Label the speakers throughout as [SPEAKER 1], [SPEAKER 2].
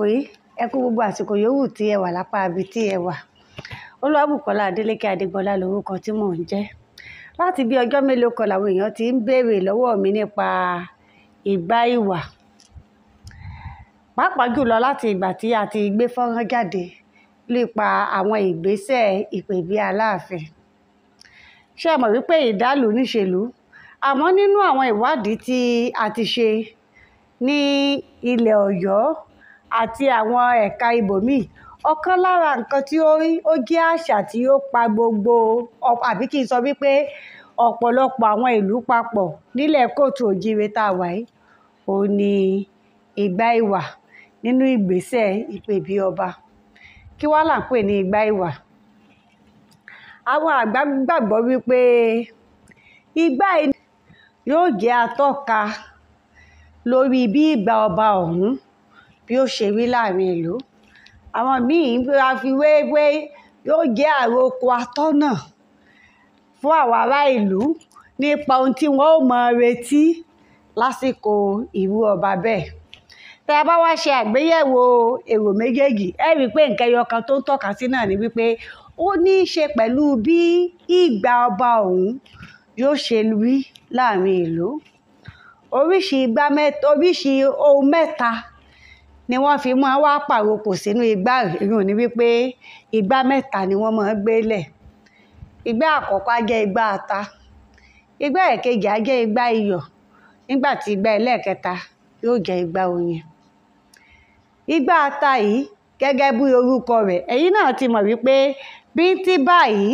[SPEAKER 1] Pé ẹ kú gbogbo àsìkò yòówù tí ẹ wà lápá ibi tí ẹ wà. Olúwabùkọ́lá Adélékè Adégbọlá lorúkọ tí mò ń jẹ́. Láti bí ọjọ́ mélòó kan làwọn èèyàn ti ń béèrè lọ́wọ́ mi nípa Igba Iwa. Pàápàá jùlọ láti ìgbà tí a ti gbé fọ́nrán jáde nípa àwọn ìgbésẹ̀ Ipebi Aláàfin. Ṣé ẹ mọ̀ wípé ìdálù níṣèlú? Àmọ́ nínú àwọn ìwádìí tí a ti ṣe ní ilẹ̀ Ọ̀yọ́ àti àwọn ẹ̀ka ibòmíì, ọ̀kan lára nǹkan tí ó jẹ́ àṣà tí ó pa gbogbo àbí kí n sọ wípé ọ̀pọ̀lọpọ̀ àwọn ìlú papọ̀ nílẹ̀ kóòtù òjíire tá a wà yìí, òun ni Igba Iwa nínú ìgbésẹ̀ Ipebi ọba. Kí wá là ń pè ní Igba Iwa? Àwọn àgbà gbàgbọ́ wípé Igba yóò jẹ́ atọ́ka lórí bí ìgbà ọba ọ̀hún bí ó ṣe rí láàrin ìlú. Àwọn míì a fi wéwé yóò jẹ́ àrokò atọ́nà fún àwọn ará ìlú nípa ohun tí wọ́n ó mọ retí lásìkò ìrú ọba bẹ́ẹ̀. Tá a bá wá ṣe àgbéyẹ̀wò èrò méjèèjì, ẹ rí i pé nǹkan ẹyọ kan tó ń tọ́ka sí náà ni wípé ó ní í ṣe pẹ̀lú bí ìgbà ọba ọ̀hún yóò ṣe rí láàrin ìlú. Oríṣi ohun mẹ́ta ni wọ́n fi máa wá pàrokò sínú igbá ìrùn ní wípé igbá mẹ́ta ni wọ́n máa gbé lẹ̀. Igbá àkọ́kọ́ á jẹ́ igbá ata, igbá ẹ̀kejì á jẹ́ igbá iyọ̀, nígbà tí igbá ẹlẹ́ẹ̀kẹta yóò jẹ́ igbá oyin. Igbá ata yìí gẹ́gẹ́ bí orúkọ rẹ̀, ẹ̀yin náà ti mọ̀ wípé bíntín báyìí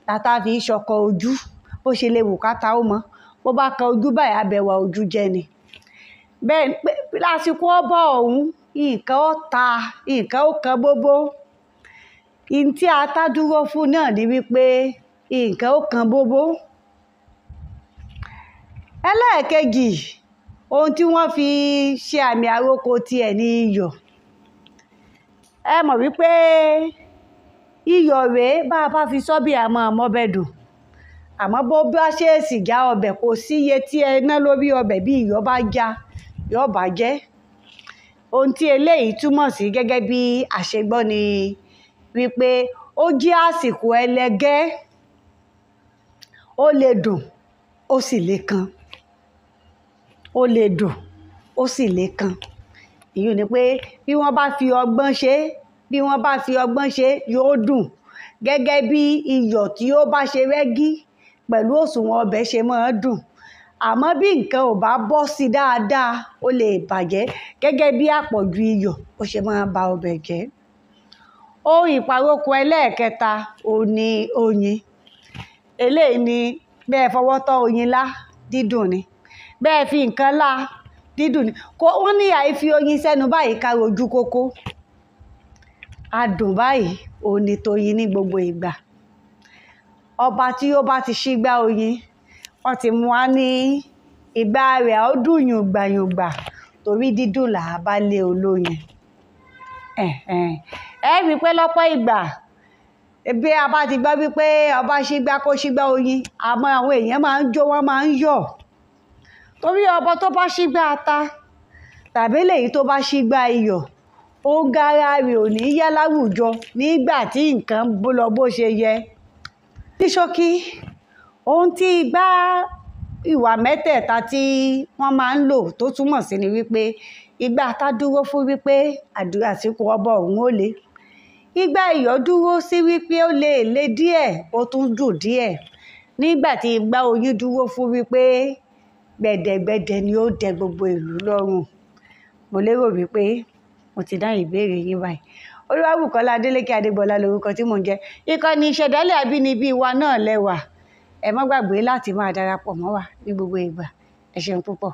[SPEAKER 1] làtà fi ṣọkọ ojú, bó ṣe lè wù káta ó mọ́, bó bá kan ojú báyìí abẹ̀wà ojú jẹ ni. Bẹ́ẹ̀ lásìkò ọba ọ̀hún, nǹkan ó ta, nǹkan ó kan bóbó. Ihun tí ata dúró fún náà ni wípé nǹkan ó kan bóbó. Ẹlẹ́ẹ̀kejì, ohun tí wọ́n fi ṣe àmì àrokò tiẹ̀ ní iyọ̀. Ẹ mọ̀ wípé iyọ̀ rèé bá a bá fi sọ́bì àmọ́ ọmọbẹ̀ dùn. Àmọ́ bó bá ṣèèṣì já ọbẹ̀, kò sí iye tí ẹ ná lórí ọbẹ̀ bí iyọ̀ bá já, yóò bàjẹ́. Ohun tí eléyìí túmọ̀ sí gẹ́gẹ́ bí àṣegbọ́ ni wípé ó jẹ́ àsìkò ẹlẹgẹ́, ó lè dùn ó sì lè kan. Ó lè dùn ó sì lè kan. Ìyẹn ni pé bí wọ́n bá fi ọgbọ́n ṣe, yóò dùn gẹ́gẹ́ bí iyọ̀ tí ó bá ṣe rẹ́gí pẹ̀lú òṣùwọ̀n ọbẹ̀ ṣe máa dùn. Àmọ́ bí nǹkan ò bá bọ́ sí dáadáa, ó lè bàjẹ́ gẹ́gẹ́ bí àpọ̀jù iyọ̀ ó ṣe máa ba ọbẹ̀ jẹ́. Ohun ìpàrokò ẹlẹ́ẹ̀kẹta òun ni oyin. Eléyìí ni bẹ́ẹ̀ fọwọ́ tọ́ oyin lá, dídùn ni. Bẹ́ẹ̀ fi nǹkan lá, dídùn ni. Wọ́n ní àìfi oyin sẹ́nu báyìí ká rojú kókó. Adùn báyìí òun ni toyin ní gbogbo ìgbà. Ọba tí ó bá ti ṣígbá oyin, wọ́n ti mú wá ní ìgbà rẹ̀ ó dùn yùngbàyùngbà torí dídùn là á bá lé olóyin. Ẹ rí i pé lọ́pọ̀ ìgbà bí a bá ti gbọ́ wípé ọba ṣígbá kó ṣígbá oyin, àmọ́ àwọn èèyàn máa ń jó, wọ́n máa ń yọ̀. Torí ọba tó bá ṣígbá ata tàbí lèyí tó bá ṣígbá iyọ̀, ó gara rẹ̀ ò ní yá láwùjọ nígbà tí nǹkan lọ bó ṣe yẹ. Ní ṣókí, ohun tí Igba Iwa mẹ́tẹ̀ẹ̀ta tí wọ́n máa ń lò tó túmọ̀ sí ni wípé igbá ata dúró fún wípé àsìkò ọba ọ̀hún ó le. Igbá iyọ̀ dúró sí wípé ó lè le díẹ̀, ó tún dùn díẹ̀. Nígbà tí igbá oyin dúró fún wípé gbẹ̀dẹ̀gbẹ̀dẹ̀ ni ó dẹ gbogbo ìlú lọ́rùn. Mo lérò wípé mo ti dáhùn ìbéèrè yín báyìí. Olúwabùkọ́lá Adélékè Adégbọlá lorúkọ tí mò ń jẹ́. Ìkànnì ìṣẹ̀dálẹ̀ àbínibí wa náà lẹ́wà. Ẹ má gbàgbé láti máa darapọ̀ mọ́ wa ní gbogbo ìgbà. Ẹ ṣeun púpọ̀.